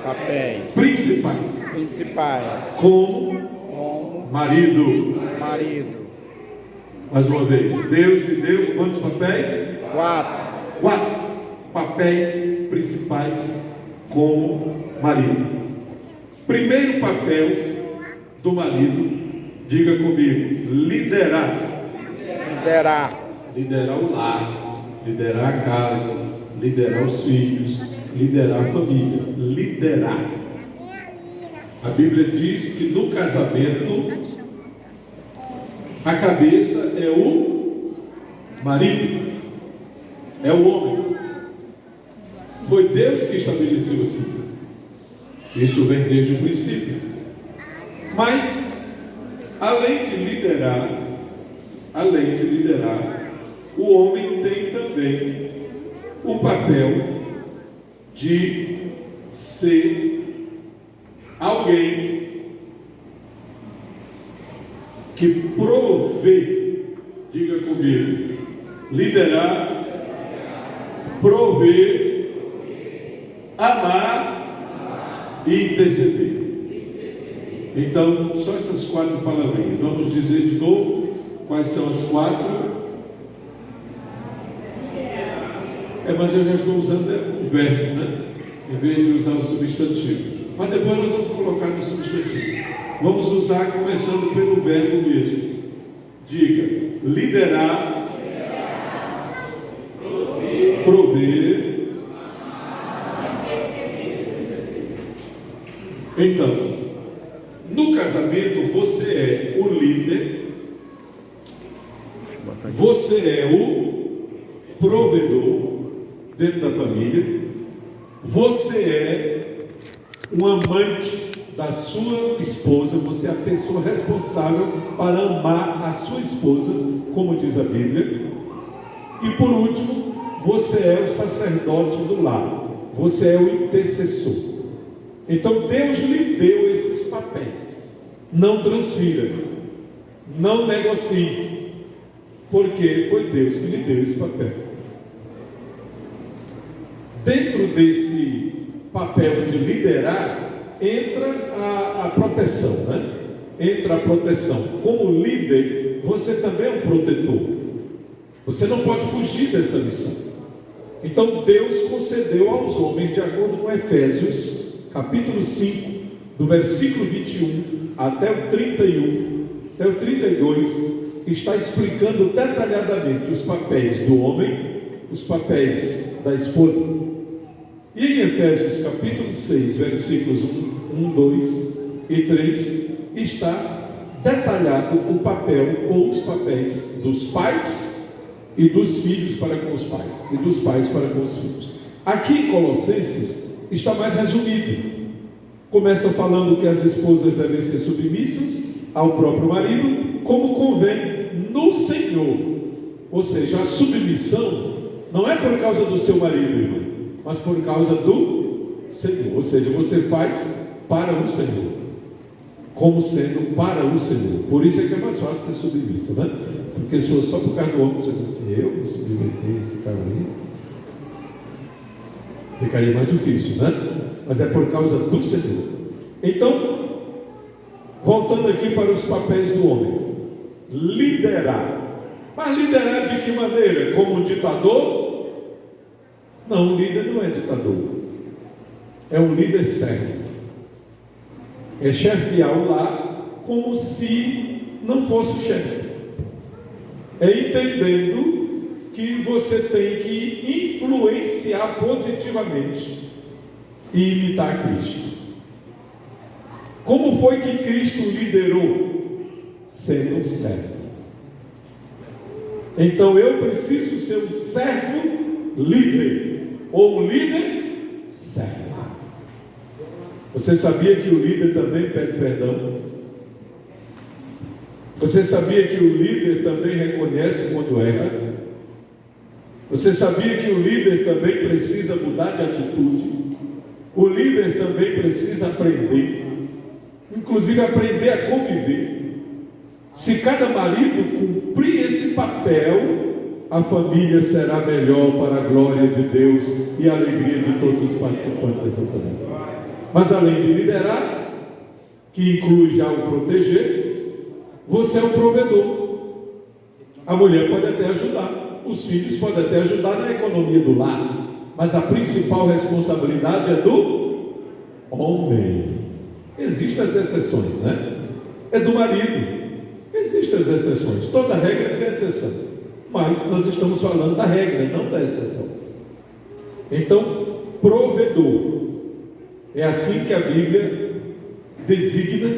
papéis principais como marido. Mais uma vez, Deus me deu quantos papéis? 4 papéis principais como marido. Primeiro papel do marido, diga comigo, liderar o lar, liderar a casa, liderar os filhos, liderar a família, liderar. A Bíblia diz que no casamento a cabeça é o marido, é o homem. Foi Deus que estabeleceu assim. Isso vem desde o princípio. Mas além de liderar, o homem tem também o papel de ser alguém que provê. Diga comigo, liderar, prover, amar e interceder. Então, só essas 4 palavrinhas. Vamos dizer de novo quais são as 4. Mas eu já estou usando o verbo, né? Em vez de usar o substantivo. Mas depois nós vamos colocar no substantivo. Vamos usar começando pelo verbo mesmo. Diga, liderar, prover. Então, no casamento você é o líder, você é o provedor dentro da família, você é um amante da sua esposa, você é a pessoa responsável para amar a sua esposa, como diz a Bíblia. E por último, você é o sacerdote do lar, você é o intercessor. Então Deus lhe deu esses papéis. Não transfira, não negocie, porque foi Deus que lhe deu esse papel. Dentro desse papel de liderar entra a proteção, né? Entra a proteção. Como líder, você também é um protetor. Você não pode fugir dessa lição. Então Deus concedeu aos homens, de acordo com Efésios capítulo 5, do versículo 21 até o 31, até o 32, está explicando detalhadamente os papéis do homem, os papéis da esposa. E em Efésios capítulo 6, versículos 1, 2 e 3, está detalhado o papel ou os papéis dos pais e dos filhos para com os pais, e dos pais para com os filhos. Aqui em Colossenses está mais resumido. Começa falando que as esposas devem ser submissas ao próprio marido, como convém no Senhor. Ou seja, a submissão não é por causa do seu marido, irmão, mas por causa do Senhor. Ou seja, você faz para o Senhor, como sendo para o Senhor. Por isso é que é mais fácil ser submisso, né? Porque se for só por causa do homem, você diz assim, eu me submeter a esse cara aí, ficaria mais difícil, né? Mas é por causa do Senhor. Então, voltando aqui para os papéis do homem, liderar. Mas liderar de que maneira? Como um ditador? Não, o líder não é ditador, é um líder servo. É chefiar o lar como se não fosse chefe. É entendendo que você tem que influenciar positivamente e imitar Cristo. Como foi que Cristo liderou? Sendo um servo. Então eu preciso ser um servo líder, ou um líder servo. Você sabia que o líder também pede perdão? Você sabia que o líder também reconhece quando erra? Você sabia que o líder também precisa mudar de atitude? O líder também precisa aprender, inclusive aprender a conviver. Se cada marido cumprir esse papel, a família será melhor para a glória de Deus e a alegria de todos os participantes dessa família. Mas além de liderar, que inclui já o proteger, você é o provedor. A mulher pode até ajudar, os filhos podem até ajudar na economia do lar, mas a principal responsabilidade é do homem. Existem as exceções, né? É do marido. Existem as exceções. Toda regra tem exceção, mas nós estamos falando da regra, não da exceção. Então, provedor. É assim que a Bíblia designa,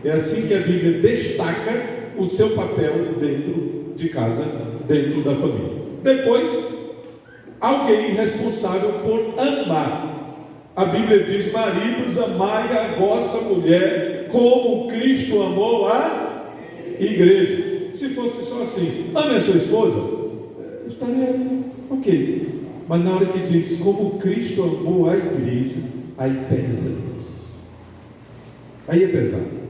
é assim que a Bíblia destaca o seu papel dentro de casa, dentro da família. Depois, alguém responsável por amar. A Bíblia diz: maridos, amai a vossa mulher como Cristo amou a igreja. Se fosse só assim, ame a sua esposa, estaria ok. Mas na hora que diz como Cristo amou a igreja, aí pesa. Aí é pesado.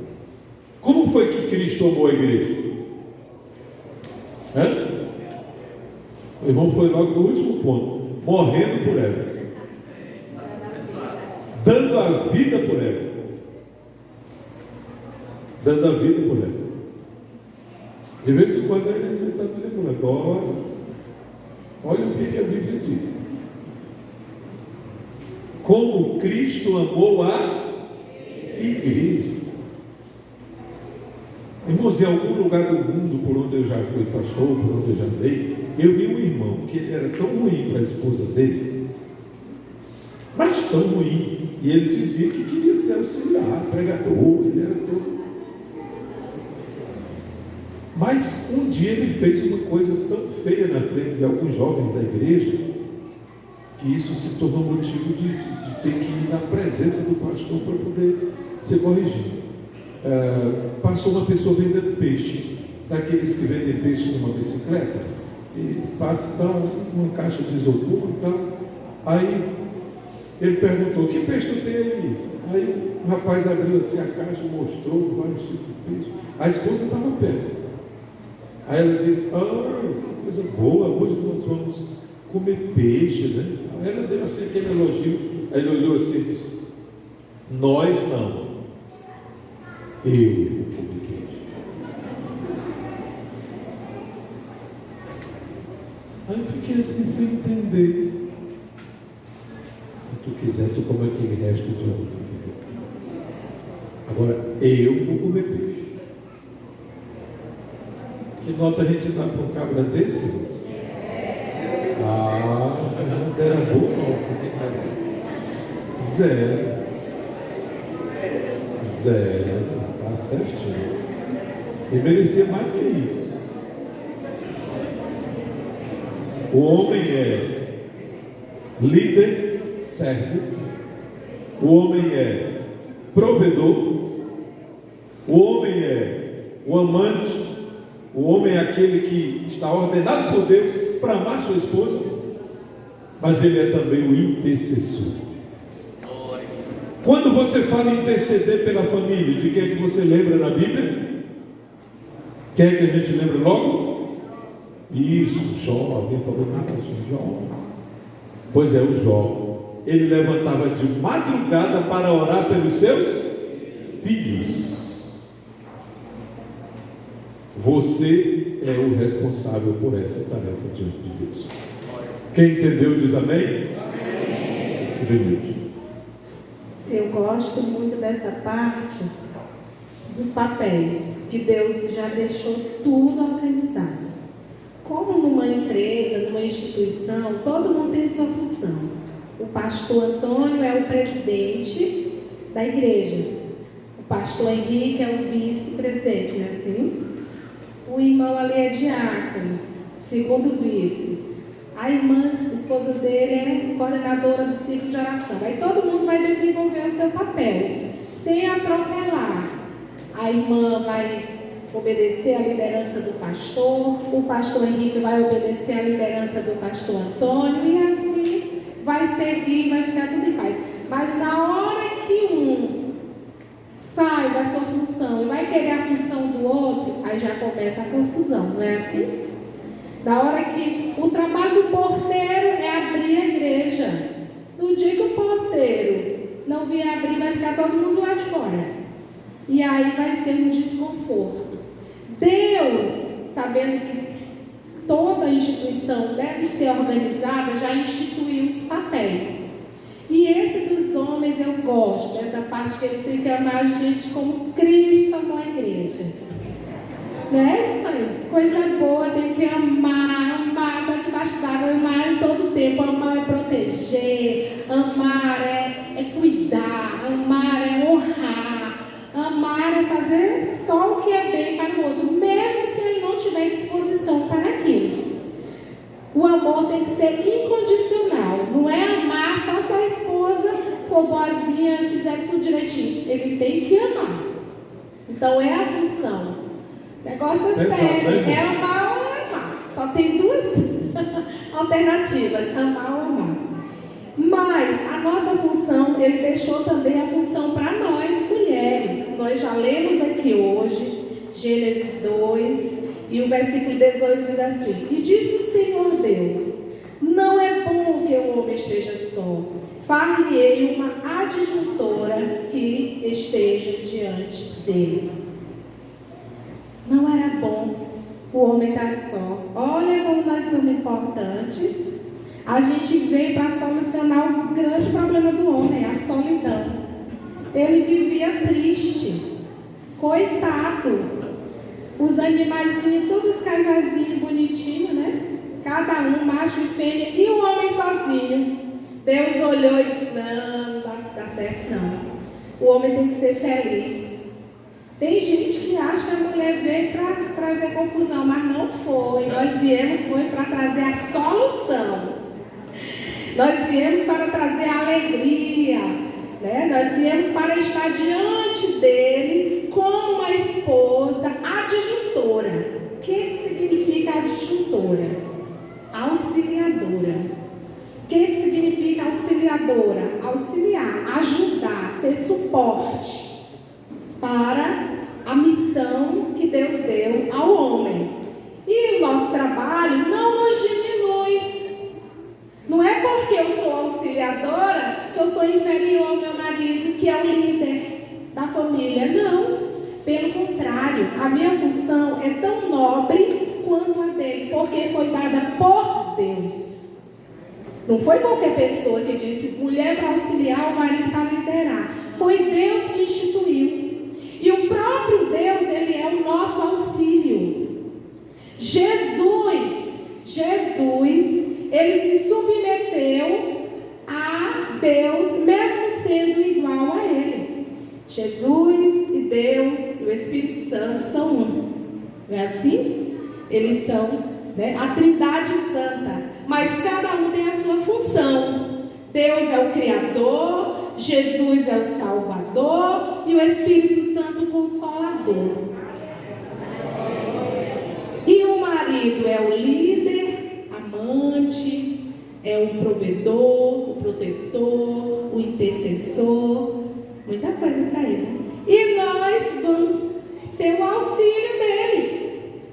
Como foi que Cristo amou a igreja? O irmão foi logo no último ponto, morrendo por ela, dando a vida por ela, dando a vida por ela. De vez em quando ele está me lembrando, olha o que a Bíblia diz. Como Cristo amou a igreja. Irmãos, em algum lugar do mundo por onde eu já fui pastor, por onde eu já andei, eu vi um irmão que ele era tão ruim para a esposa dele, mas tão ruim, e ele dizia que queria ser auxiliar, pregador, ele era todo. Mas um dia ele fez uma coisa tão feia na frente de alguns jovens da igreja, que isso se tornou motivo de ter que ir na presença do pastor para poder ser corrigido. Passou uma pessoa vendendo peixe, daqueles que vendem peixe numa bicicleta, e passa uma caixa de isopor e tal. Aí ele perguntou: que peixe tu tem aí? Aí o rapaz abriu assim a caixa, mostrou vários tipos de peixe. A esposa estava perto. Aí ela disse: que coisa boa, hoje nós vamos comer peixe, né? Aí ela deu assim aquele elogio. Aí ele olhou assim e disse: nós não, eu vou comer peixe. Aí eu fiquei assim sem entender. Se tu quiser, tu come aquele resto de ontem. Agora eu vou comer peixe. Que nota a gente dá para um cabra desse? Se não der a boa nota, quem merece? 0. Está certinho. Ele merecia mais do que isso. O homem é líder, servo. O homem é provedor. O homem é o amante. O homem é aquele que está ordenado por Deus para amar sua esposa, mas ele é também o intercessor. Quando você fala em interceder pela família, de quem é que você lembra na Bíblia? Quem é que a gente lembra logo? Isso, Jó. Alguém falou assim, Jó. Pois é, o Jó. Ele levantava de madrugada para orar pelos seus filhos. Você é o responsável por essa tarefa diante de Deus. Quem entendeu diz amém? Amém. Eu gosto muito dessa parte dos papéis, que Deus já deixou tudo organizado. Como numa empresa, numa instituição, todo mundo tem sua função. O pastor Antônio é o presidente da igreja. O pastor Henrique é o vice-presidente, não é assim? O irmão ali é diácono, segundo vice. A irmã, esposa dele, é coordenadora do ciclo de oração. Aí todo mundo vai desenvolver o seu papel, sem atropelar. A irmã vai obedecer à liderança do pastor, o pastor Henrique vai obedecer à liderança do pastor Antônio, e assim vai seguir, vai ficar tudo em paz. Mas na hora que um sai da sua função e vai querer a função do outro, aí já começa a confusão, não é assim? Na hora que o trabalho do porteiro é abrir a igreja, no dia que o porteiro não vier abrir, vai ficar todo mundo lá de fora. E aí vai ser um desconforto. Deus, sabendo que toda instituição deve ser organizada, já instituiu os papéis. E esse dos homens eu gosto, dessa parte que eles têm que amar a gente como Cristo amou a igreja. Né? Mas coisa boa, tem que amar tá debaixo d'água, amar em todo tempo. Amar é proteger, amar é cuidar, amar é honrar, amar é fazer só o que é bem para o outro, mesmo se ele não tiver disposição para aquilo. O amor tem que ser incondicional, não é amar só se a esposa for boazinha, fizer tudo direitinho. Ele tem que amar. Então é a função. O negócio é sério, é amar ou amar. Só tem duas alternativas, amar ou amar. Mas a nossa função, ele deixou também a função para nós mulheres. Nós já lemos aqui hoje, Gênesis 2, e o versículo 18 diz assim: E disse o Senhor Deus: Não é bom que o homem esteja só. Far-lhe-ei uma adjuntora que esteja diante dele. Não era bom o homem estar só. Olha como nós somos importantes. A gente veio para solucionar o grande problema do homem, a solidão. Ele vivia triste, coitado. Os animaizinhos, todos casalzinhos bonitinhos, né? Cada um, macho e fêmea, e o homem sozinho. Deus olhou e disse: Não dá certo não. O homem tem que ser feliz. Tem gente que acha que a mulher veio para trazer confusão, mas não foi. Nós viemos para trazer a solução. Nós viemos para trazer a alegria, né? Nós viemos para estar diante dele como uma esposa adjuntora. O que significa adjuntora? Auxiliadora. O que significa auxiliadora? Auxiliar, ajudar, ser suporte para a missão que Deus deu ao homem. E o nosso trabalho não nos diminui. Não é porque eu sou auxiliadora que eu sou inferior ao meu marido, que é o líder da família. Não. Pelo contrário, a minha função é tão nobre quanto a dele, porque foi dada por Deus. Não foi qualquer pessoa que disse mulher para auxiliar, o marido para liderar. Foi Deus que instituiu. E o próprio Deus, ele é o nosso auxílio. Jesus, ele se submeteu a Deus, mesmo sendo igual a ele. Jesus e Deus e o Espírito Santo são um. Não é assim? Eles são, né, a Trindade Santa. Mas cada um tem a sua função. Deus é o Criador, Jesus é o Salvador e o Espírito Santo o Consolador. E o marido é o líder, amante, é o provedor, o protetor, o intercessor, muita coisa para ele. E nós vamos ser o auxílio dele.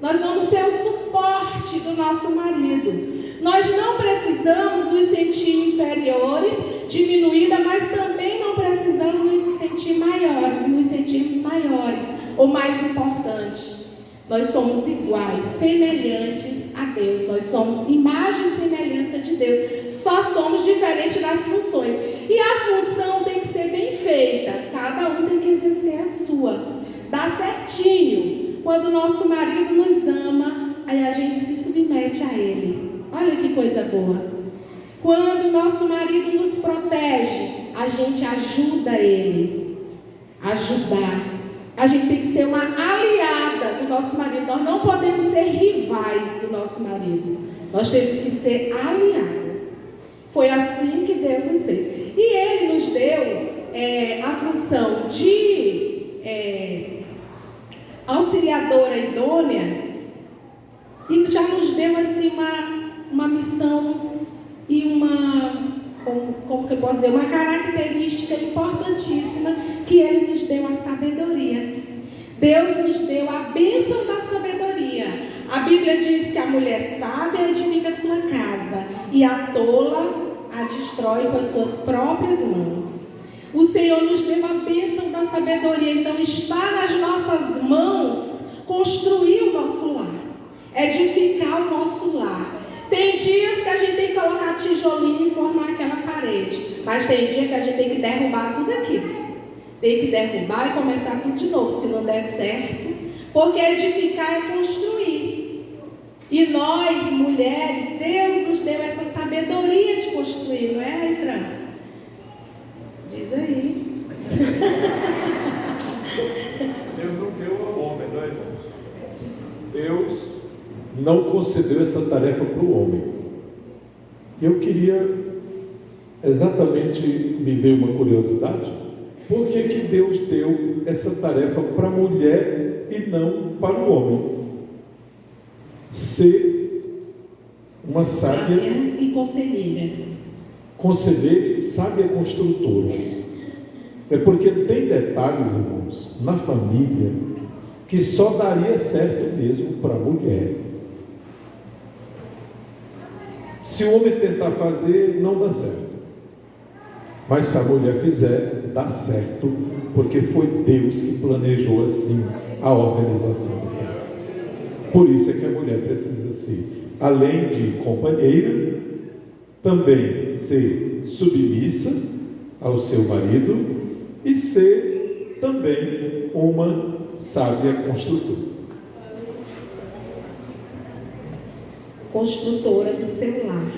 Nós vamos ser o suporte do nosso marido. Nós não precisamos nos sentir inferiores, diminuída, mas também não precisamos nos sentir maiores, nos sentirmos maiores ou mais importantes. Nós somos iguais, semelhantes a Deus. Nós somos imagem e semelhança de Deus. Só somos diferentes nas funções. E a função tem que ser bem feita. Cada um tem que exercer a sua. Dá certinho. Quando o nosso marido nos ama, aí a gente se submete a ele. Olha que coisa boa. Quando o nosso marido nos protege, a gente ajuda ele. Ajudar. A gente tem que ser uma aliada do nosso marido. Nós não podemos ser rivais do nosso marido. Nós temos que ser aliadas. Foi assim que Deus nos fez. E Ele nos deu a função de auxiliadora idônea. E já nos deu assim uma missão e como que eu posso dizer, uma característica importantíssima, que Ele nos deu a sabedoria. Deus nos deu a bênção da sabedoria. A Bíblia diz que a mulher sábia edifica sua casa e a tola a destrói com as suas próprias mãos. O Senhor nos deu a bênção da sabedoria, então está nas nossas mãos construir o nosso lar, edificar o nosso lar. Tem dias que a gente tem que colocar tijolinho e formar aquela parede, mas tem dia que a gente tem que derrubar tudo aquilo. Tem que derrubar e começar tudo de novo, se não der certo, porque edificar é construir. E nós, mulheres, Deus nos deu essa sabedoria de construir, não é, Fran? Diz aí. Deus não deu ao homem, não é, irmãos? Deus não concedeu essa tarefa para o homem. Eu queria exatamente, me veio uma curiosidade, por que que Deus deu essa tarefa para a mulher e não para o homem? Ser uma sábia e conselheira. Conselheira e sábia construtora. É porque tem detalhes, irmãos, na família que só daria certo mesmo para a mulher. Se o homem tentar fazer, não dá certo. Mas se a mulher fizer, dá certo, porque foi Deus que planejou assim a organização da família. Por isso é que a mulher precisa ser, além de companheira, também ser submissa ao seu marido e ser também uma sábia construtora. Construtora do seu lar.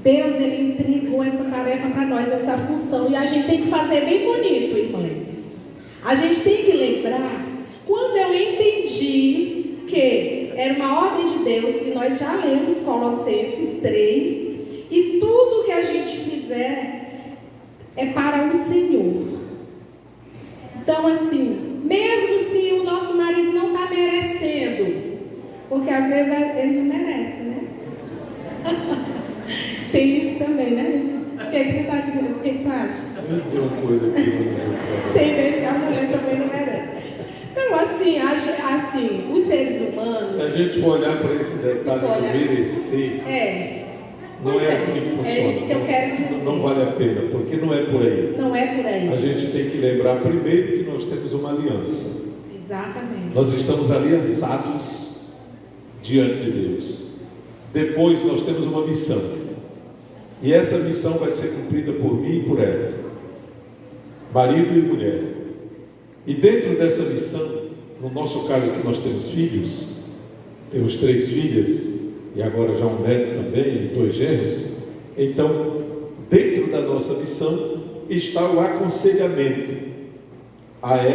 Deus, Ele entregou essa tarefa para nós, essa função, e a gente tem que fazer bem bonito, irmãs. A gente tem que lembrar, quando eu entendi que era uma ordem de Deus, e nós já lemos Colossenses 3, e tudo que a gente fizer é para o Senhor. Então, assim, mesmo se o nosso marido não está merecendo, porque às vezes ele não merece, né? Tem isso também, né? O que você está dizendo? O que tu acha? Eu ia dizer uma coisa aqui. Tem vezes que a mulher também não merece. Então, assim, os seres humanos... Se a gente for olhar para esse detalhe do merecer, não é assim que funciona. É isso que eu quero dizer. Não vale a pena, porque não é por aí. Não é por aí. A gente tem que lembrar primeiro que nós temos uma aliança. Exatamente. Nós estamos aliançados diante de Deus. Depois nós temos uma missão. E essa missão vai ser cumprida por mim e por ela. Marido e mulher. E dentro dessa missão, no nosso caso que nós temos filhos, temos 3 filhas, e agora já um neto também, e 2 genros. Então, dentro da nossa missão, está o aconselhamento a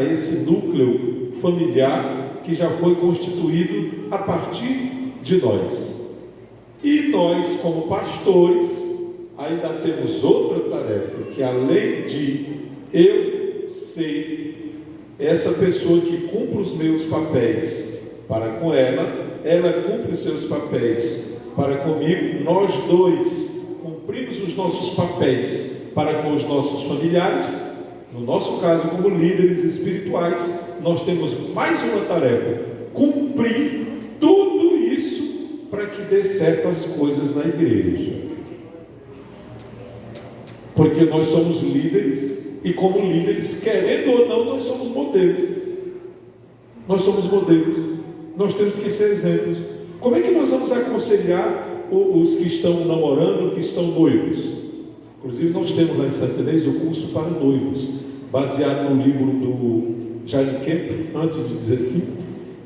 esse núcleo familiar que já foi constituído a partir de nós. E nós, como pastores, ainda temos outra tarefa, que além de eu ser essa pessoa que cumpre os meus papéis para com ela cumpre os seus papéis para comigo, nós dois cumprimos os nossos papéis para com os nossos familiares. No nosso caso, como líderes espirituais, nós temos mais uma tarefa: cumprir tudo isso para que dê certo as coisas na igreja. Porque nós somos líderes, e como líderes, querendo ou não, nós somos modelos. Nós somos modelos. Nós temos que ser exemplos. Como é que nós vamos aconselhar os que estão namorando, que estão noivos? Inclusive, nós temos lá em Santa Inês o curso para noivos, baseado no livro do Jaime Kemp, antes de 15.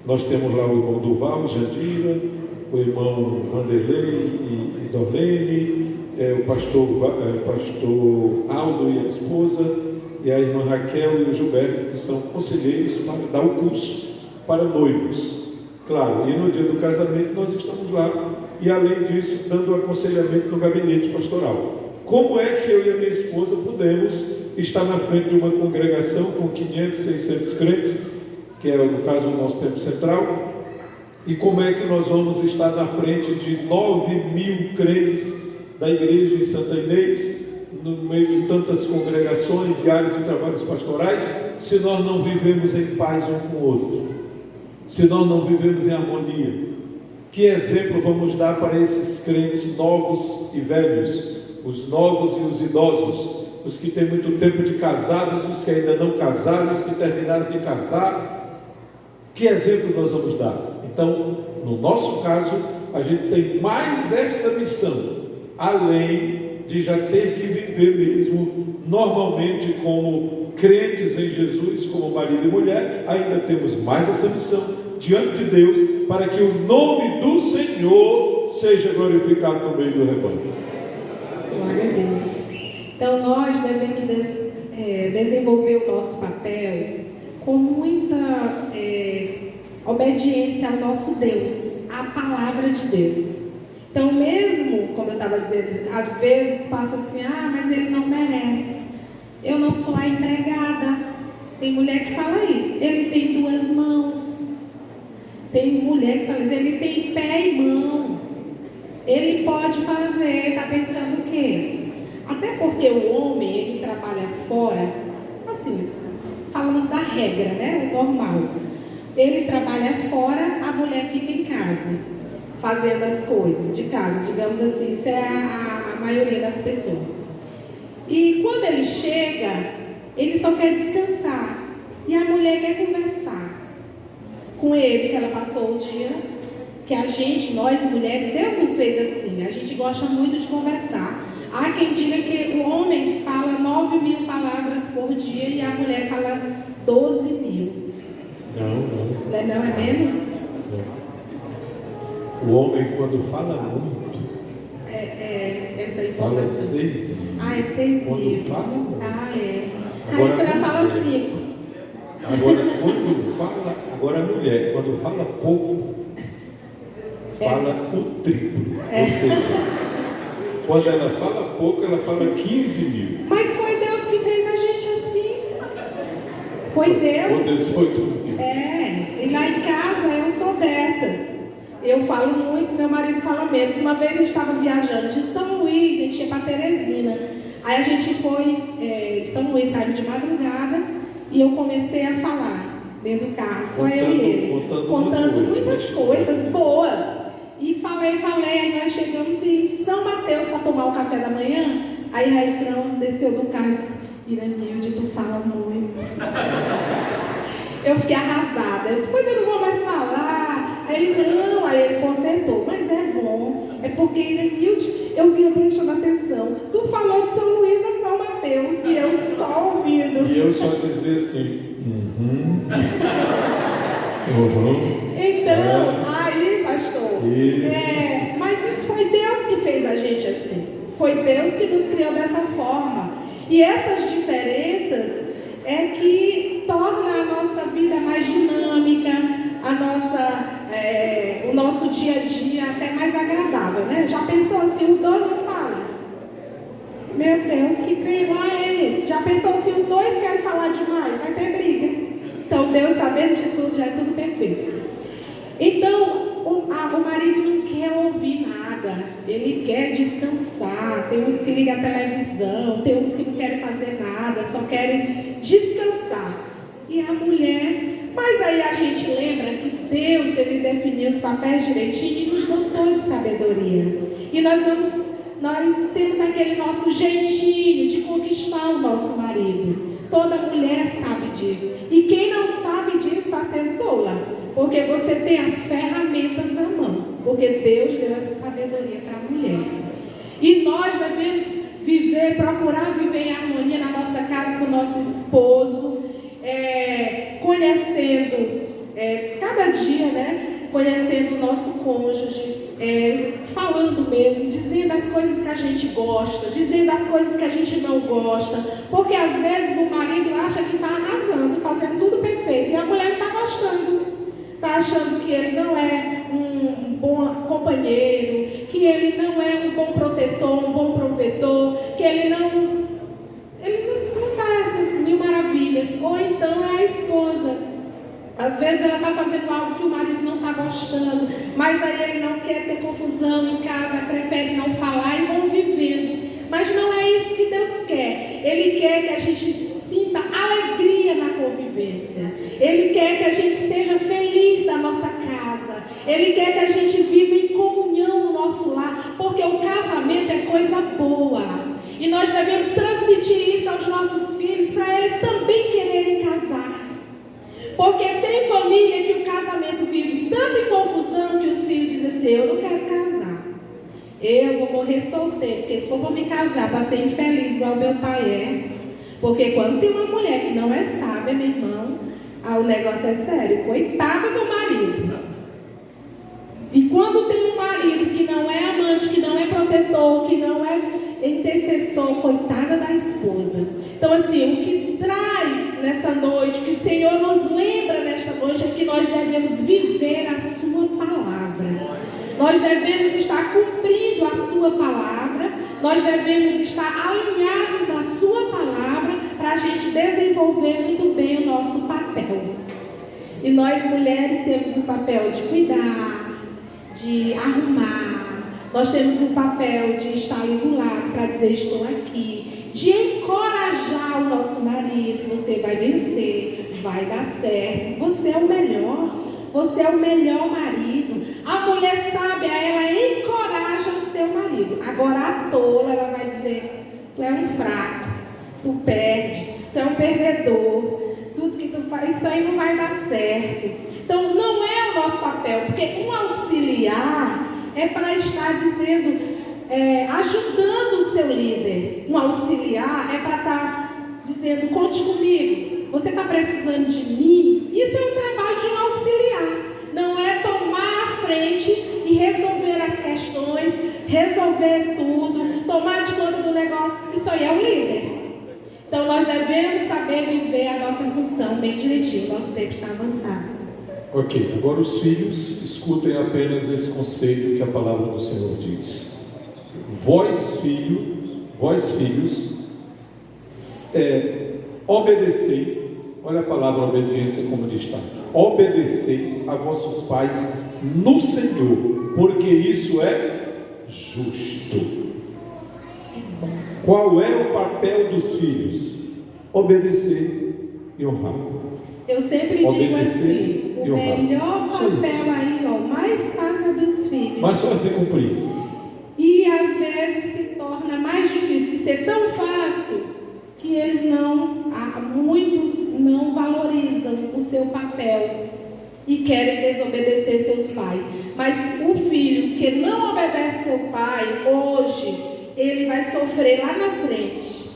Nós temos lá o irmão Duval, Jandira, o irmão Vanderlei e Dorlene, o pastor Aldo e a esposa, e a irmã Raquel e o Gilberto, que são conselheiros para dar o curso para noivos. Claro, e no dia do casamento nós estamos lá, e além disso, dando aconselhamento no gabinete pastoral. Como é que eu e a minha esposa podemos estar na frente de uma congregação com 500, 600 crentes, que é no caso o nosso tempo central, e como é que nós vamos estar na frente de 9.000 crentes da igreja em Santa Inês, no meio de tantas congregações e áreas de trabalhos pastorais, se nós não vivemos em paz um com o outro, se nós não vivemos em harmonia? Que exemplo vamos dar para esses crentes novos e velhos, os novos e os idosos, os que têm muito tempo de casados, os que ainda não casaram, os que terminaram de casar. Que exemplo nós vamos dar? Então, no nosso caso, a gente tem mais essa missão, além de já ter que viver mesmo normalmente como crentes em Jesus, como marido e mulher, ainda temos mais essa missão diante de Deus, para que o nome do Senhor seja glorificado no meio do rebanho. Glória a Deus. Então nós devemos desenvolver o nosso papel com muita obediência ao nosso Deus, à palavra de Deus. Então mesmo, como eu estava dizendo, às vezes passa assim, mas ele não merece, eu não sou a empregada. Tem mulher que fala isso, ele tem 2 mãos. Tem mulher que fala isso, ele tem pé e mão, ele pode fazer, está pensando o quê? Até porque o homem, ele trabalha fora, assim, falando da regra, né, o normal. Ele trabalha fora, a mulher fica em casa, fazendo as coisas de casa, digamos assim, isso é a maioria das pessoas. E quando ele chega, ele só quer descansar, e a mulher quer conversar com ele, que ela passou o dia, que a gente, nós mulheres, Deus nos fez assim, a gente gosta muito de conversar. Há quem diga que o homem fala 9.000 palavras por dia e a mulher fala 12.000. Não é menos? Não. O homem, quando fala muito, essa informação. Fala 6.000. É 6.000. Quando fala muito. Aí ela fala 5. Agora a mulher, quando fala pouco, fala o triplo. Ou seja, quando ela fala pouco, ela fala 15.000. Mas foi Deus que fez a gente assim. Foi Deus. E lá em casa eu sou dessas. Eu falo muito, meu marido fala menos. Uma vez a gente estava viajando de São Luís, a gente ia para Teresina. Aí a gente foi de São Luís, saiu de madrugada, e eu comecei a falar dentro do carro, só eu e ele, contando muitas coisas boas. E falei, aí nós chegamos em São Mateus para tomar o café da manhã. Aí Raifrão desceu do carro e disse: Iranilde, tu fala muito. Eu fiquei arrasada. Eu disse: pois eu não vou mais falar. Aí ele: não. Aí ele consertou: mas é bom. É porque, Iranilde, eu vinha prestando atenção. Tu falou de São Luís a São Mateus e eu só ouvindo. E eu só dizia assim: Então, aí, pastor, mas isso foi Deus que fez a gente assim. Foi Deus que nos criou dessa forma. E essas diferenças é que torna a nossa vida mais dinâmica, o nosso dia a dia até mais agradável, né? Já pensou se os dois não falam? Meu Deus, que crime é esse? Já pensou se os dois querem falar demais? Vai ter briga. Então Deus, sabendo de tudo, já é tudo perfeito. Então o marido não quer ouvir nada, ele quer descansar. Tem uns que ligam a televisão, tem uns que não querem fazer nada, só querem descansar. E a mulher, mas aí a gente lembra que Deus, ele definiu os papéis direitinho e nos dotou de sabedoria. E nós temos aquele nosso jeitinho de conquistar o nosso marido. Toda mulher sabe disso. E quem não sabe disso está sendo tola. Porque você tem as ferramentas na mão. Porque Deus deu essa sabedoria para a mulher. E nós devemos procurar viver em harmonia na nossa casa com o nosso esposo. Conhecendo, cada dia, né? Conhecendo o nosso cônjuge. Falando mesmo, dizendo as coisas que a gente gosta, dizendo as coisas que a gente não gosta, porque às vezes o marido acha que está arrasando, fazendo tudo perfeito, e a mulher não está gostando, está achando que ele não é um bom companheiro, que ele não é um bom protetor, um bom provedor, que ele não está essas mil maravilhas. Ou então é a esposa. Às vezes ela está fazendo algo que o marido não está gostando, mas aí ele não quer ter confusão em casa, prefere não falar e vão vivendo. Mas não é isso que Deus quer. Ele quer que a gente sinta alegria na convivência. Ele quer que a gente seja feliz na nossa casa. Ele quer que a gente viva em comunhão no nosso lar, porque o casamento é coisa boa. E nós devemos transmitir isso aos nossos filhos para eles também quererem casar. Porque tem família que o casamento vive tanto em confusão que os filhos dizem assim: eu não quero casar, eu vou morrer solteiro, porque se for para me casar para ser infeliz igual meu pai é. Porque quando tem uma mulher que não é sábia, meu irmão, o negócio é sério, coitado do marido. E quando tem um marido que não é amante, que não é protetor, que não é intercessor, coitada da esposa. Então assim, o que traz nessa noite, que o Senhor nos lembra nesta noite, é que nós devemos viver a sua palavra. Nós devemos estar cumprindo a sua palavra, nós devemos estar alinhados na sua palavra para a gente desenvolver muito bem o nosso papel. E nós mulheres temos o papel de cuidar, de arrumar, nós temos o papel de estar ali do lado para dizer: estou aqui, de encorajar o nosso marido: você vai vencer, vai dar certo, você é o melhor, você é o melhor marido. A mulher sábia, ela encoraja o seu marido. Agora a tola, ela vai dizer: tu é um fraco, tu perde, tu é um perdedor, tudo que tu faz, isso aí não vai dar certo. Então não é o nosso papel, porque um auxiliar é para estar dizendo, ajudando o seu líder. Um auxiliar é para estar dizendo: conte comigo, você está precisando de mim. Isso é um trabalho de um auxiliar, não é tomar a frente e resolver as questões, resolver tudo, tomar de conta do negócio. Isso aí é o líder. Então nós devemos saber viver a nossa função bem direitinho. Nosso tempo está avançado. Ok, agora os filhos escutem apenas esse conceito que a palavra do Senhor diz. Vós filhos, obedecei. Olha a palavra obediência como destaque: obedecei a vossos pais no Senhor, porque isso é justo. Qual é o papel dos filhos? Obedecer e honrar. Eu sempre digo assim: o melhor papel aí, o mais fácil dos filhos. Mais fácil de cumprir. E às vezes se torna mais difícil, de ser tão fácil que eles muitos não valorizam o seu papel e querem desobedecer seus pais. Mas o filho que não obedece seu pai, hoje, ele vai sofrer lá na frente,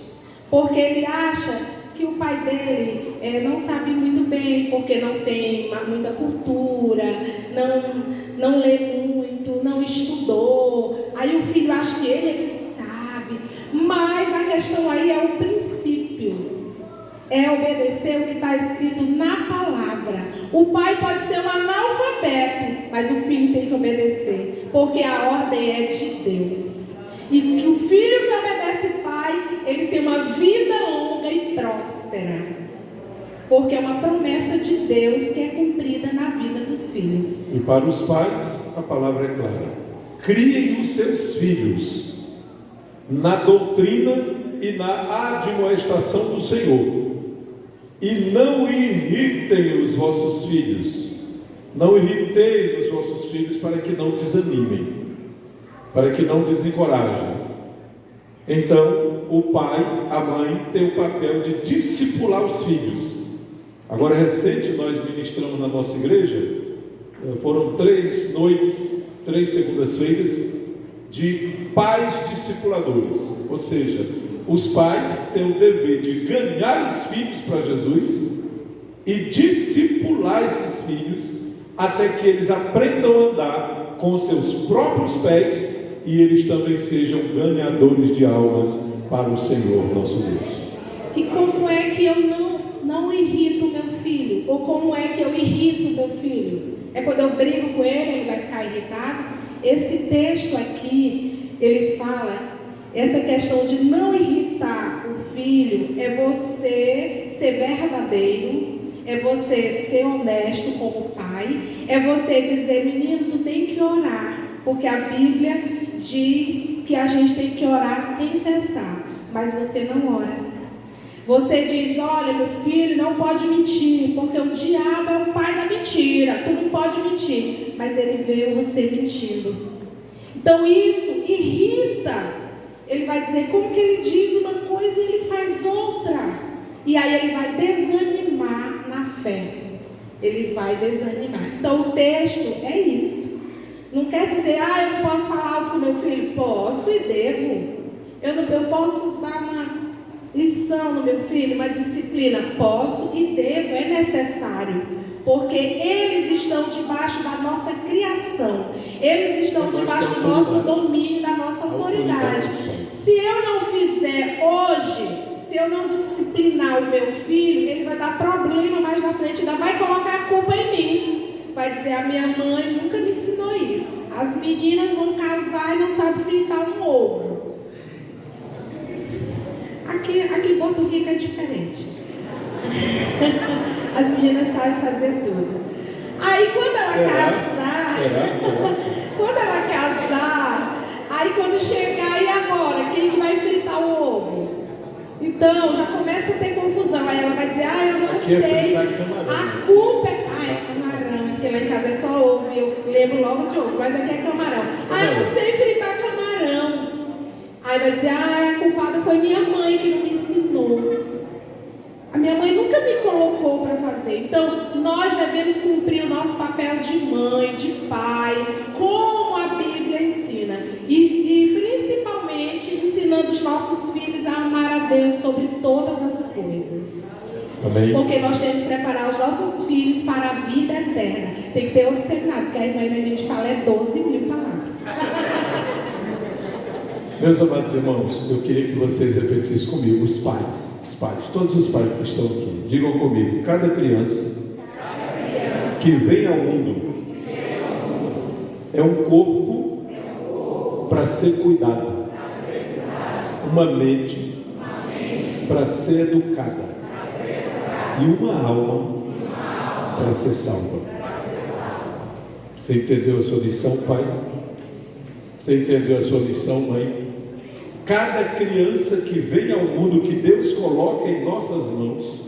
porque ele acha que o pai dele não sabe muito bem, porque não tem muita cultura, não lê muito, não estudou. Aí o filho acha que ele é que sabe. Mas a questão aí é o princípio, é obedecer o que está escrito na palavra. O pai pode ser um analfabeto, mas o filho tem que obedecer, porque a ordem é de Deus. E que o filho que obedece o pai, ele tem uma vida longa e próspera, porque é uma promessa de Deus que é cumprida na vida dos filhos. E para os pais, a palavra é clara: criem os seus filhos na doutrina e na admoestação do Senhor, e não irritem os vossos filhos. Não irriteis os vossos filhos, para que não desanimem, para que não desencorajem. Então, o pai, a mãe, tem o papel de discipular os filhos. Agora, recente, nós ministramos na nossa igreja, foram 3 noites, 3 segundas-feiras, de pais discipuladores. Ou seja, os pais têm o dever de ganhar os filhos para Jesus e discipular esses filhos até que eles aprendam a andar com os seus próprios pés e eles também sejam ganhadores de almas para o Senhor nosso Deus. E como é que eu não irrito meu filho? Ou como é que eu irrito meu filho? É quando eu brigo com ele vai ficar irritado? Esse texto aqui, ele fala, essa questão de não irritar o filho, é você ser verdadeiro, é você ser honesto como pai, é você dizer: menino, tu tem que orar, porque a Bíblia diz que a gente tem que orar sem cessar, mas você não ora. Você diz: olha, meu filho, não pode mentir, porque o diabo é o pai da mentira, tu não pode mentir, mas ele vê você mentindo. Então isso irrita Ele vai dizer como que ele diz uma coisa e ele faz outra. E aí ele vai desanimar na fé. Ele vai desanimar. Então o texto é isso. Não quer dizer, eu não posso falar alto com meu filho. Posso e devo. Eu posso dar uma lição no meu filho, uma disciplina. Posso e devo, é necessário. Porque eles estão debaixo da nossa criação. Eles estão debaixo do nosso domínio, da nossa autoridade. Se eu não fizer hoje, se eu não disciplinar o meu filho, ele vai dar problema mais na frente, ainda vai colocar a culpa em mim. Vai dizer, a minha mãe nunca me ensinou isso. As meninas vão casar e não sabem fritar um ovo. Aqui em Porto Rico é diferente. As meninas sabem fazer tudo. Aí quando ela casar, quando ela casar, aí quando chegar, e agora? Quem que vai fritar o ovo? Então já começa a ter confusão. Aí ela vai dizer, eu não sei. A culpa é camarão, porque lá em casa é só ovo, e eu lembro logo de ovo, mas aqui é camarão. Eu não sei fritar camarão. Aí vai dizer, a culpada foi minha mãe que não me ensinou. A minha mãe nunca me colocou para fazer. Então, nós devemos cumprir o nosso papel de mãe, de pai, como a Bíblia ensina. E principalmente ensinando os nossos filhos a amar a Deus sobre todas as coisas. Amém. Porque nós temos que preparar os nossos filhos para a vida eterna. Tem que ter outro seminário, porque a irmã a gente fala 12.000 palavras. Meus amados irmãos, eu queria que vocês repetissem comigo, os pais, todos os pais que estão aqui, digam comigo, cada criança que vem ao mundo é um corpo para ser cuidado, uma mente para ser educada e uma alma para ser salva. Você entendeu a sua lição, pai? Você entendeu a sua lição, mãe? Cada criança que vem ao mundo, que Deus coloca em nossas mãos,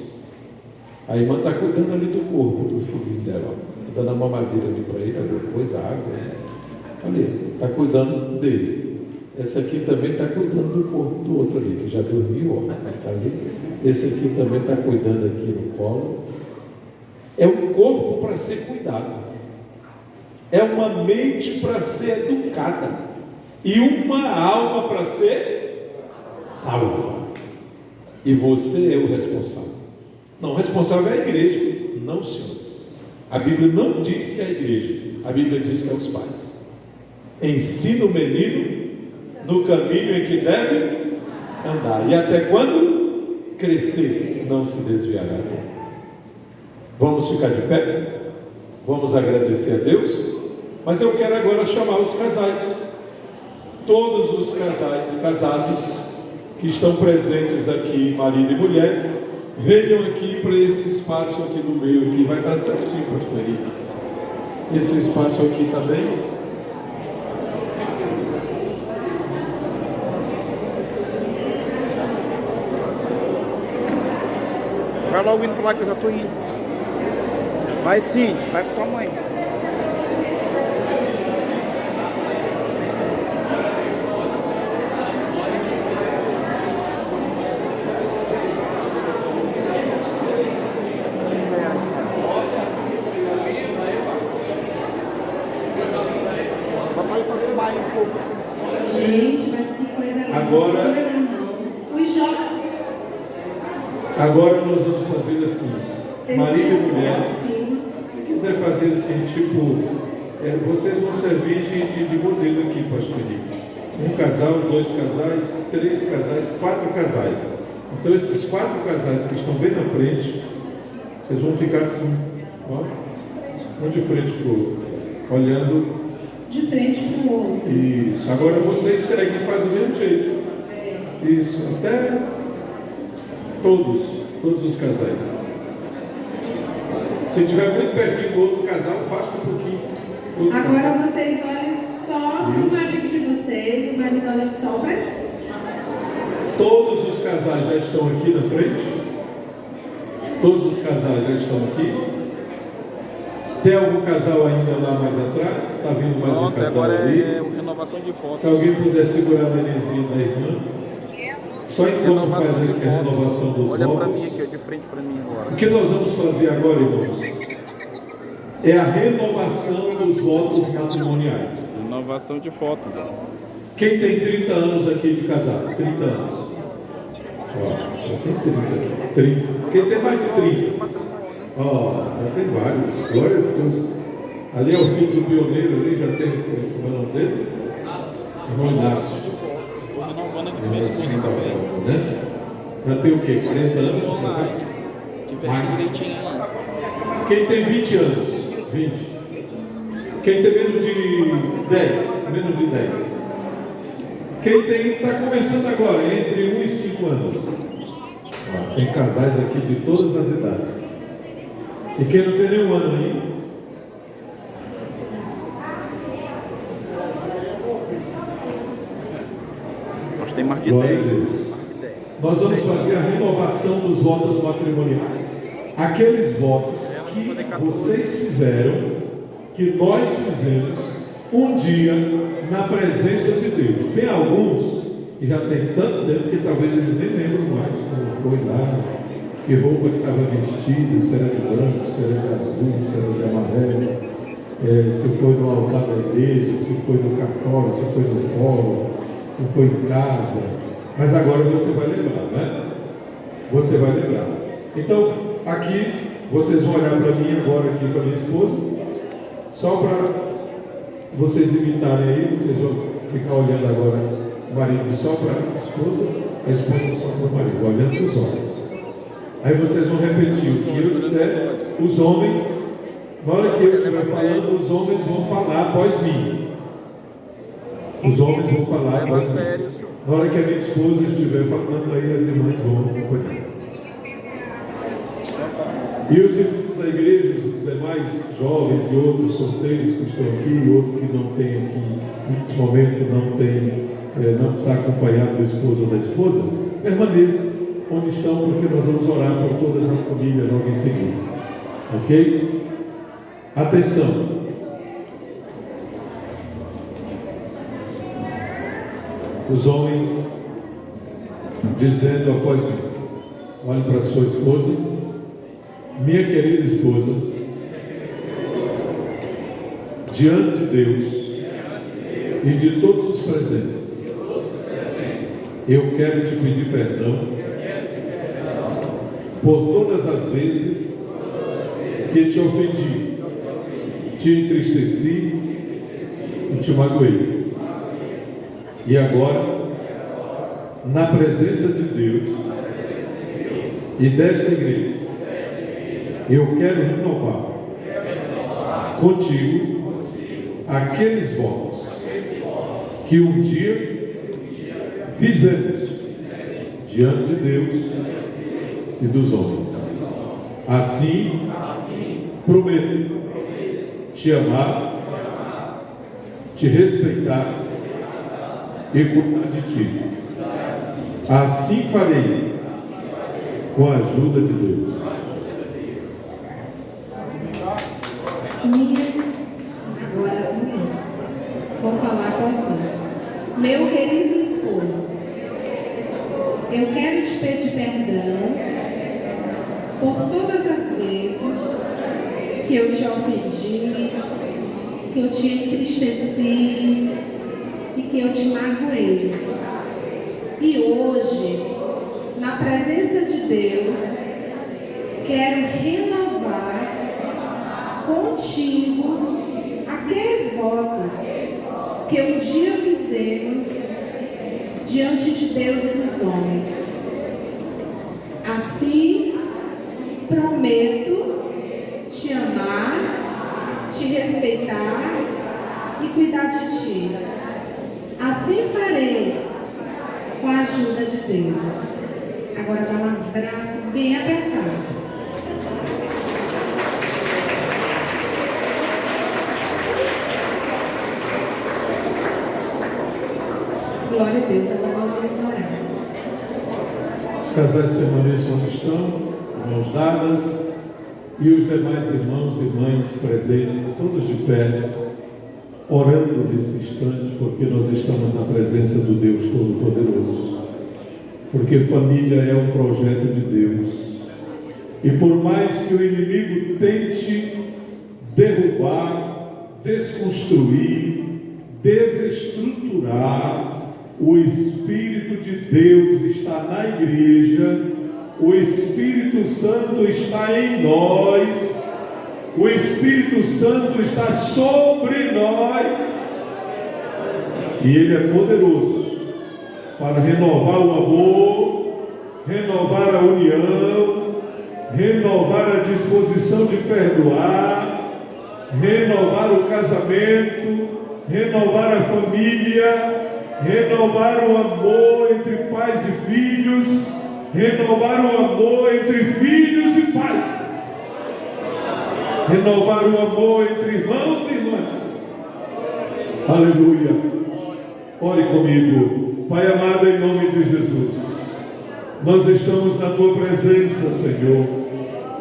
a irmã está cuidando ali do corpo do filho dela, dando a mamadeira ali para ele, depois a água, ali, está cuidando dele. Essa aqui também está cuidando do corpo do outro ali, que já dormiu, tá ali. Esse aqui também está cuidando aqui no colo. É um corpo para ser cuidado, é uma mente para ser educada e uma alma para ser salva. E você é o responsável. Não, o responsável é a igreja. Não, senhores. A Bíblia não diz que é a igreja. A Bíblia diz que é os pais. Ensina o menino no caminho em que deve andar. E até quando crescer, não se desviará. Vamos ficar de pé? Vamos agradecer a Deus? Mas eu quero agora chamar os casais. Todos os casais casados que estão presentes aqui, marido e mulher, venham aqui para esse espaço aqui do meio, aqui vai estar certinho, pastor Henrique. Esse espaço aqui também. Vai logo indo para lá que eu já estou indo. Vai sim, vai com tua mãe. Bota aí para cima aí um pouco. Gente, mas que coisa Agora, os jovens. Agora nós vamos fazer assim, marido e mulher. Se quiser fazer assim, tipo, vocês vão servir de modelo aqui, pastor Henrique. Um casal, 2 casais, 3 casais, 4 casais. Então esses 4 casais que estão bem na frente, vocês vão ficar assim, ó, um de frente para o outro, olhando De frente para o outro. isso. Agora vocês seguem, faz do mesmo jeito. Isso, até todos os casais. Se estiver muito pertinho do outro casal, afasta um pouquinho. Agora vocês olhem só para o marido de vocês, o marido olha só para si. Todos os casais já estão aqui na frente? Todos os casais já estão aqui? Tem algum casal ainda lá mais atrás? Está vindo mais um Pronto, casal agora ali? é renovação de fotos. Se alguém puder segurar a nenenzinha da irmã. Só enquanto faz aqui a renovação dos Olha para votos. mim aqui, de frente para mim agora. O que nós vamos fazer agora, irmãos, é a renovação dos votos matrimoniais. Renovação de fotos, ó. Quem tem 30 anos aqui de casado? 30 anos. Ó, já tem 30. Quem tem mais de 30? Ó, já tem vários. Glória a Deus. Ali é o filho do pioneiro, ali já tem, como é o nome dele? Irmão Inácio. Estou renovando aqui com minha esposa também. Né? Já tem o quê? 40 anos? Que veste direitinho aí. Quem tem 20 anos? 20. Quem tem menos de 10? Menos de 10. Quem tem, está começando agora, entre 1 e 5 anos. Ó, tem casais aqui de todas as idades. E quem não tem nenhum ano aí? Nós temos mais de Glória a 10. Deus. Nós vamos fazer a renovação dos votos matrimoniais. Aqueles votos que vocês fizeram, que nós fizemos, um dia na presença de Deus. Tem alguns que já tem tanto tempo que talvez eles nem lembram mais como foi lá, que roupa que estava vestida, se era de branco, se era de azul, se era de amarelo, se foi no altar da igreja, se foi no cartório, se foi no fórum, se foi em casa. Mas agora você vai lembrar, né? Você vai lembrar. Então, aqui, vocês vão olhar para mim agora, aqui para minha esposa, só para vocês imitarem aí, vocês vão ficar olhando agora o marido só para a esposa só para o marido, olhando para os olhos. Aí vocês vão repetir o que eu disser, os homens, na hora que eu estiver falando, os homens vão falar após mim. Os homens vão falar após mim. Na hora que a minha esposa estiver falando, aí as irmãs vão acompanhar. E os irmãos da igreja, os demais jovens e outros solteiros que estão aqui, e outros que não têm aqui, nesse momento não está acompanhado do esposo ou da esposa, permaneça onde estão, porque nós vamos orar por todas as famílias logo em seguida. Ok? Atenção! Os homens dizendo após mim, olhe para a sua esposa, minha querida esposa, diante de Deus e de todos os presentes, eu quero te pedir perdão por todas as vezes que te ofendi, te entristeci e te magoei. E agora, na presença de Deus e desta igreja, eu quero renovar contigo aqueles votos que um dia fizemos diante de Deus e dos homens. Assim, prometo te amar, te respeitar e cuidar de ti. Assim farei, com a ajuda de Deus. Agora as meninas vão falar com assim: meu querido esposo, eu quero te pedir perdão por todas as vezes que eu te ofendi, que eu te entristeci e que eu te magoei. E hoje, na presença de Deus, quero renovar contigo aqueles votos que um dia fizemos diante de Deus e dos homens. Assim, prometo te amar, te respeitar e cuidar de ti. Assim farei, com a ajuda de Deus. Agora dá um abraço bem apertado. Glória a Deus, agora nós vamos orar. Os casais permaneçam onde estão, mãos dadas, e os demais irmãos e mães presentes, todos de pé, orando nesse instante, porque nós estamos na presença do Deus Todo-Poderoso. Porque família é um projeto de Deus. E por mais que o inimigo tente derrubar, desconstruir, desestruturar, o Espírito de Deus está na igreja, o Espírito Santo está em nós, o Espírito Santo está sobre nós, e Ele é poderoso para renovar o amor, renovar a união, renovar a disposição de perdoar, renovar o casamento, renovar a família, renovar o amor entre pais e filhos, renovar o amor entre filhos e pais, renovar o amor entre irmãos e irmãs. Aleluia. Ore comigo. Pai amado, em nome de Jesus, nós estamos na Tua presença, Senhor,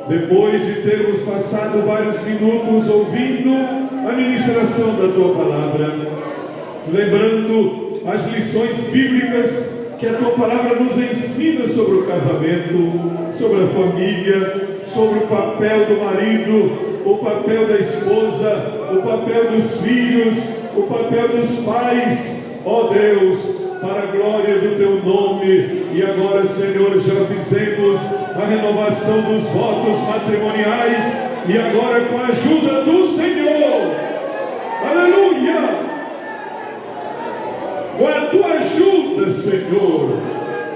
depois de termos passado vários minutos ouvindo a ministração da Tua palavra, lembrando as lições bíblicas que a Tua palavra nos ensina sobre o casamento, sobre a família, sobre o papel do marido, o papel da esposa, o papel dos filhos, o papel dos pais, ó Deus, para a glória do Teu nome. E agora, Senhor, já fizemos a renovação dos votos matrimoniais, e agora com a ajuda do Senhor, aleluia, com a Tua ajuda, Senhor,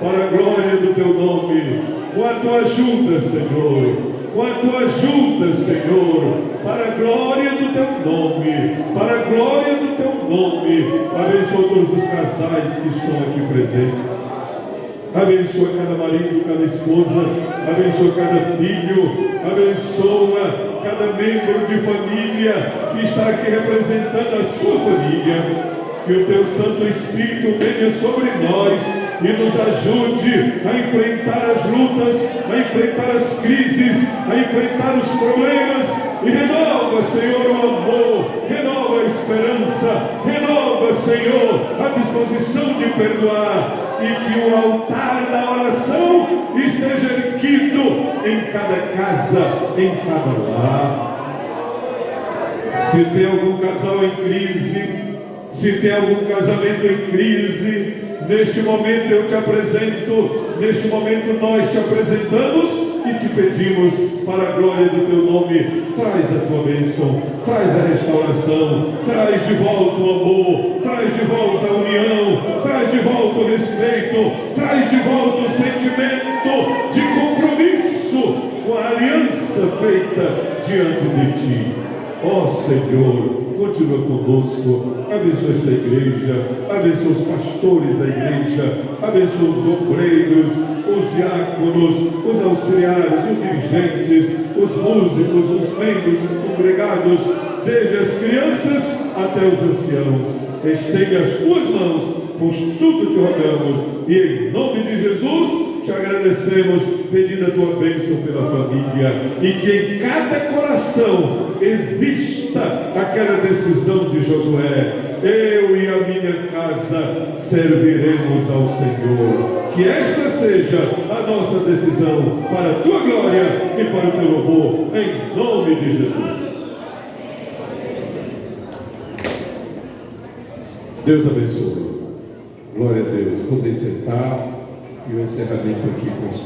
para a glória do Teu nome, com a Tua ajuda, Senhor, com a Tua ajuda, Senhor, para a glória do Teu nome, para a glória do Teu nome. Abençoa todos os casais que estão aqui presentes, abençoa cada marido, cada esposa, abençoa cada filho, abençoa cada membro de família que está aqui representando a sua família. Que o Teu Santo Espírito venha sobre nós e nos ajude a enfrentar as lutas, a enfrentar as crises, a enfrentar os problemas, e renova, Senhor, o amor, renova a esperança, renova, Senhor, a disposição de perdoar, e que o altar da oração esteja erguido em cada casa, em cada lar. Se tem algum casal em crise, se tem algum casamento em crise, neste momento eu te apresento, neste momento nós te apresentamos e te pedimos, para a glória do Teu nome, traz a Tua bênção, traz a restauração, traz de volta o amor, traz de volta a união, traz de volta o respeito, traz de volta o sentimento de compromisso com a aliança feita diante de Ti. Ó Senhor, continua conosco, abençoa esta igreja, abençoa os pastores da igreja, abençoa os obreiros, os diáconos, os auxiliares, os dirigentes, os músicos, os membros, os congregados, desde as crianças até os anciãos. Estende as Tuas mãos, pois tudo te rogamos, e em nome de Jesus te agradecemos, pedindo a Tua bênção pela família, e que em cada coração exista aquela decisão de Josué: eu e a minha casa serviremos ao Senhor. Que esta seja a nossa decisão, para a Tua glória e para o Teu louvor, em nome de Jesus. Deus abençoe. Glória a Deus. Podem sentar, e o encerramento aqui com o Senhor.